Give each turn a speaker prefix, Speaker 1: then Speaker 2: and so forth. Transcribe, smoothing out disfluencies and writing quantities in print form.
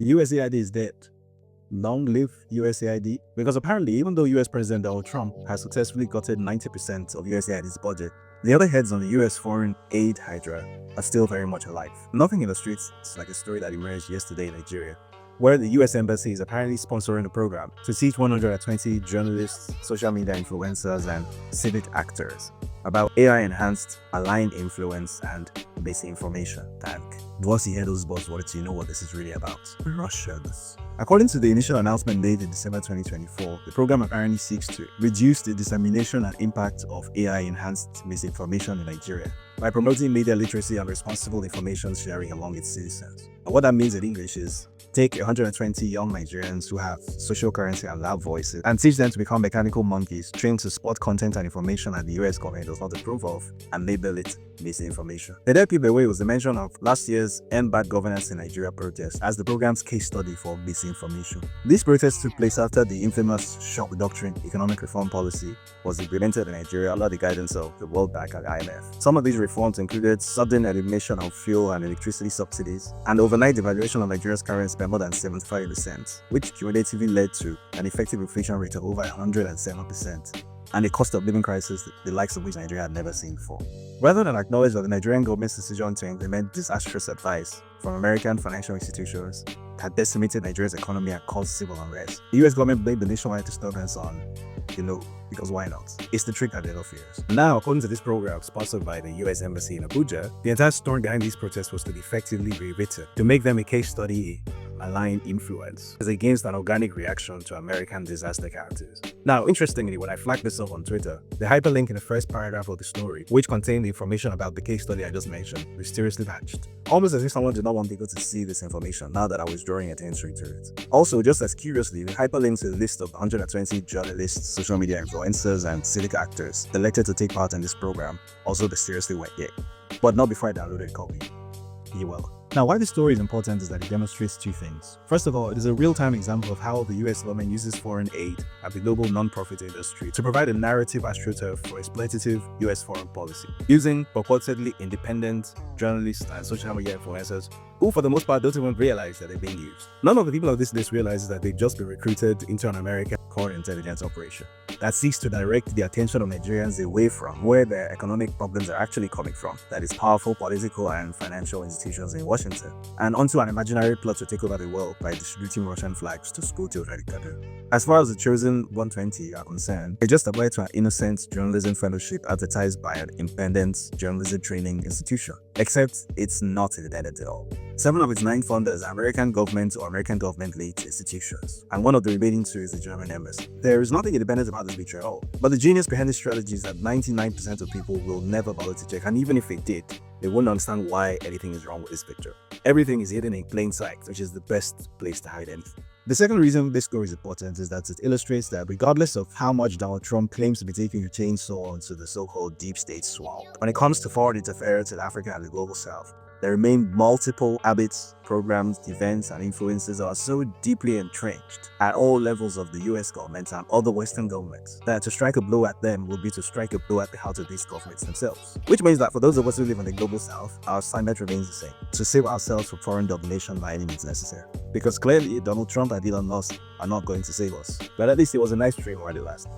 Speaker 1: USAID is dead. Long live USAID. Because apparently, even though US President Donald Trump has successfully gotten 90% of USAID's budget, the other heads on the US foreign aid hydra are still very much alive. Nothing in the streets is like a story that emerged yesterday in Nigeria, where the US Embassy is apparently sponsoring a program to teach 120 journalists, social media influencers, and civic actors about AI-enhanced aligned influence and misinformation. And once you hear those buzzwords, you know what this is really about. Russians. According to the initial announcement made in December 2024, the program apparently seeks to reduce the dissemination and impact of AI-enhanced misinformation in Nigeria by promoting media literacy and responsible information sharing among its citizens. And what that means in English is take 120 young Nigerians who have social currency and loud voices and teach them to become mechanical monkeys trained to spot content and information that the US government does not approve of and label it misinformation. The dead people away was the mention of last year's End Bad Governance in Nigeria protest as the program's case study for misinformation. This protest took place after the infamous shock doctrine economic reform policy was implemented in Nigeria under the guidance of the World Bank and IMF. Some of these reforms included sudden elimination of fuel and electricity subsidies and overnight devaluation of Nigeria's currency by more than 75%, which cumulatively led to an effective inflation rate of over 107%. And a cost of living crisis the likes of which Nigeria had never seen before. Rather than acknowledge that the Nigerian government's decision to implement disastrous advice from American financial institutions had decimated Nigeria's economy and caused civil unrest, the US government blamed the nationwide disturbance on, because why not? It's the trick that they love fears. Now, according to this program sponsored by the US Embassy in Abuja, the entire story behind these protests was to be effectively rewritten to make them a case study aligned influence as against an organic reaction to American disaster characters. Now, interestingly, when I flagged this up on Twitter, the hyperlink in the first paragraph of the story, which contained the information about the case study I just mentioned, mysteriously vanished. Almost as if someone did not want people to see this information now that I was drawing attention to it. Also, just as curiously, the hyperlink to the list of 120 journalists, social media influencers, and civic actors selected to take part in this program also mysteriously went yet. But not before I downloaded a copy. You will. Now, why this story is important is that it demonstrates two things. First of all, it is a real-time example of how the US government uses foreign aid and the global non-profit industry to provide a narrative astroturf for exploitative US foreign policy, using purportedly independent journalists and social media influencers who for the most part don't even realize that they're being used. None of the people of this list realizes that they've just been recruited into an American core intelligence operation that seeks to direct the attention of Nigerians away from where their economic problems are actually coming from, that is powerful political and financial institutions in Washington, and onto an imaginary plot to take over the world by distributing Russian flags to school children. As far as the chosen 120 are concerned, they just applied to an innocent journalism fellowship advertised by an independent journalism training institution, except it's not independent at all. 7 of its 9 funders are American government or American government-linked institutions, and one of the remaining 2 is the German embassy. There is nothing independent about this picture at all, but the genius behind this strategy is that 99% of people will never bother to check, and even if they did, they won't understand why anything is wrong with this picture. Everything is hidden in plain sight, which is the best place to hide anything. The second reason this story is important is that it illustrates that regardless of how much Donald Trump claims to be taking a chainsaw into the so-called deep state swamp, when it comes to foreign interference in Africa and the global south, there remain multiple habits, programs, events, and influences that are so deeply entrenched at all levels of the US government and other Western governments that to strike a blow at them would be to strike a blow at the heart of these governments themselves. Which means that for those of us who live in the global south, our assignment remains the same: to save ourselves from foreign domination by any means necessary. Because clearly, Donald Trump and Elon Musk are not going to save us. But at least it was a nice dream while it lasted.